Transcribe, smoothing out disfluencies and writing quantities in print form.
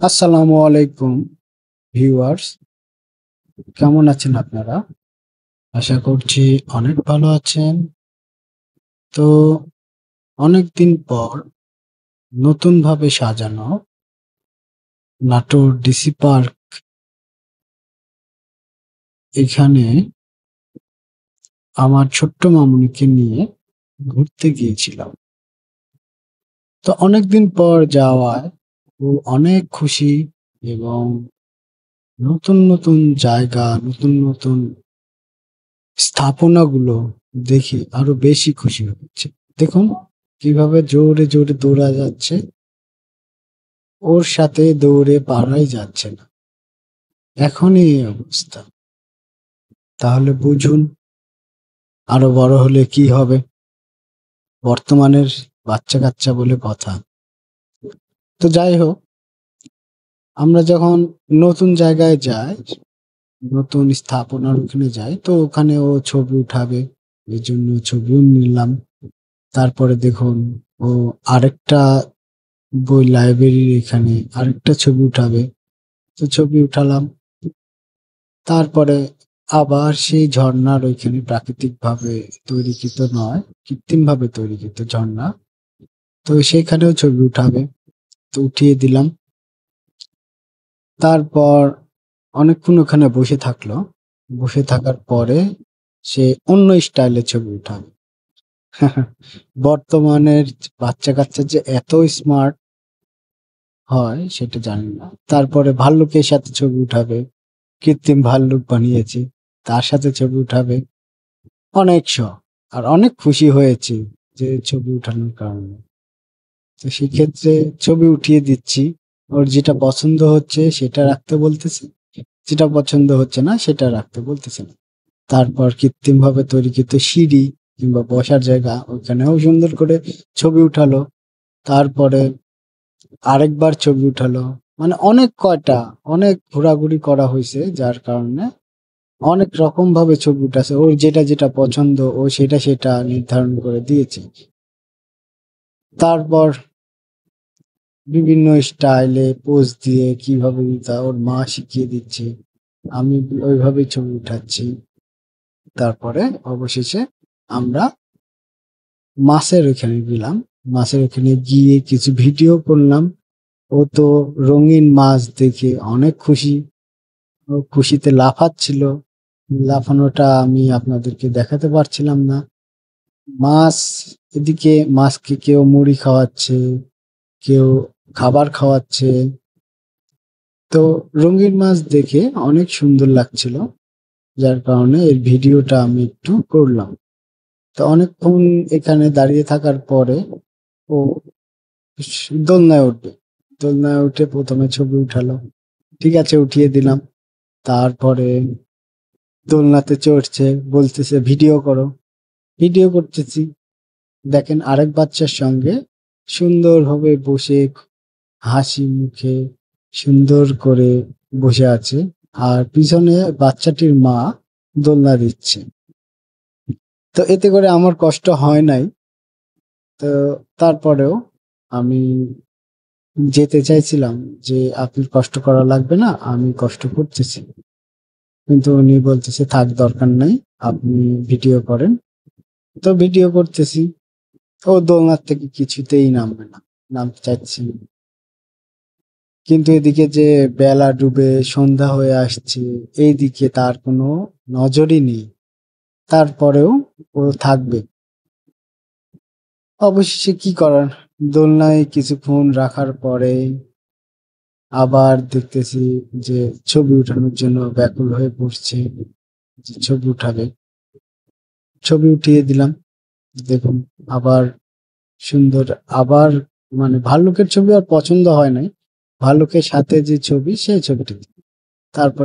আসসালামু আলাইকুম ভিউয়ার্স, কেমন আছেন আপনারা? আশা করছি অনেক ভালো আছেন। তো অনেকদিন পর নতুনভাবে সাজানো নাটোর ডিসি পার্ক এখানে আমার ছোট্ট মামুনিকে নিয়ে ঘুরতে গিয়েছিলাম। তো অনেকদিন পর যাওয়ায় ও অনেক খুশি এবং নতুন নতুন জায়গা, নতুন নতুন স্থাপনাগুলো দেখে আরো বেশি খুশি হচ্ছে। দেখুন কিভাবে জোরে জোরে দৌড়া যাচ্ছে, ওর সাথে দৌড়ে পারাই যাচ্ছে না। এখনই এই অবস্থা, তাহলে বুঝুন আরো বড় হলে কি হবে। বর্তমানের বাচ্চা কাচ্চা বলে কথা। তো যাই হোক, আমরা যখন নতুন জায়গায় যাই, নতুন স্থাপনার ওখানে যাই, তো ওখানে ও ছবি উঠাবে, এই জন্য ছবিও নিলাম। তারপরে দেখুন, ও আরেকটা বই লাইব্রেরির এখানে আরেকটা ছবি উঠাবে, তো ছবি উঠালাম। তারপরে আবার সেই ঝর্ণার ওইখানে প্রাকৃতিকভাবে তৈরিকৃত নয়, কৃত্রিমভাবে তৈরিকৃত ঝর্ণা, তো সেখানেও ছবি উঠাবে, তো উঠিয়ে দিলাম। তারপর অনেকক্ষণ ওখানে বসে থাকলো, বসে থাকার পরে সে অন্য স্টাইলে ছবি উঠাবে। বর্তমানের বাচ্চা কাচ্চা যে এত স্মার্ট হয় সেটা জানি না। তারপরে ভাল্লুকের সাথে ছবি উঠাবে, কৃত্রিম ভাল্লুক বানিয়েছে, তার সাথে ছবি উঠাবে। অনেক শখ আর অনেক খুশি হয়েছে যে ছবি উঠানোর কারণে। তো সেক্ষেত্রে ছবি উঠিয়ে দিচ্ছি। ওর যেটা পছন্দ হচ্ছে সেটা রাখতে বলতেছে, যেটা পছন্দ হচ্ছে না সেটা রাখতে বলতেছে না। তারপর কৃত্রিমভাবে তৈরিকৃত সিঁড়ি কিংবা বসার জায়গা, ওখানেও সুন্দর করে ছবি উঠালো। তারপরে আরেকবার ছবি উঠালো। মানে অনেক কয়টা, অনেক ঘোরাঘুরি করা হয়েছে, যার কারণে অনেক রকম ভাবে ছবি উঠাছে। ওর যেটা যেটা পছন্দ ও সেটা সেটা নির্ধারণ করে দিয়েছে। তারপর বিভিন্ন স্টাইলে পোজ দিয়ে কিভাবে দিতে হয় ওর মা শিখিয়ে দিচ্ছে, আমি ওইভাবেই ছবি উঠাচ্ছি। তারপরে অবশেষে আমরা মাছের ওখানে গেলাম। মাছের ওখানে গিয়ে কিছু ভিডিও করলাম। ও তো রঙিন মাছ দেখে অনেক খুশি, ও খুশিতে লাফাচ্ছিল। লাফানোটা আমি আপনাদেরকে দেখাতে পারছিলাম না। মাছ, এদিকে মাছকে কেউ মুড়ি খাওয়াচ্ছে, কেউ খাবার খাওয়াচ্ছে। তো রঙিন মাছ দেখে অনেক সুন্দর লাগছিল, যার কারণে এর ভিডিওটা আমি একটু করলাম। তো অনেকক্ষণ এখানে দাঁড়িয়ে থাকার পরে ও দোলনায় উঠবে। দোলনায় উঠে প্রথমে ছবি উঠালো, ঠিক আছে উঠিয়ে দিলাম। তারপরে দোলনাতে চড়ছে, বলতেছে ভিডিও করো। ভিডিও করতেছি, দেখেন আরেক বাচ্চার সঙ্গে সুন্দরভাবে বসে হাসি মুখে সুন্দর করে বসে আছে, আর পিছনে বাচ্চাটির মা দোলনা দিচ্ছে। তো এতে করে আমার কষ্ট হয় নাই। তো তারপরেও আমি যেতে চাইছিলাম যে আপনি কষ্ট করা লাগবে না, আমি কষ্ট করতেছি, কিন্তু উনি বলতেছে থাক দরকার নাই, আপনি ভিডিও করেন। তো ভিডিও করতেছি, ও দোলনার থেকে কিছুতেই নামবে না, নামতে চাইছি না। কিন্তু এদিকে যে বেলা ডুবে সন্ধ্যা হয়ে আসছে, এইদিকে তার কোনো নজরই নেই। তারপরেও ও থাকবে। অবশেষে কি করার, দোলনায় কিছুক্ষণ রাখার পরে আবার দেখতেছি যে ছবি উঠানোর জন্য ব্যাকুল হয়ে পড়ছে, যে ছবি উঠাবে। ছবি উঠিয়ে দিলাম। দেখুন আবার সুন্দর, আবার মানে ভাল্লুকের ছবি আর পছন্দ হয় নাই, ভাল্লুকের সাথে যে ছবি সেই ছবিটি। তারপর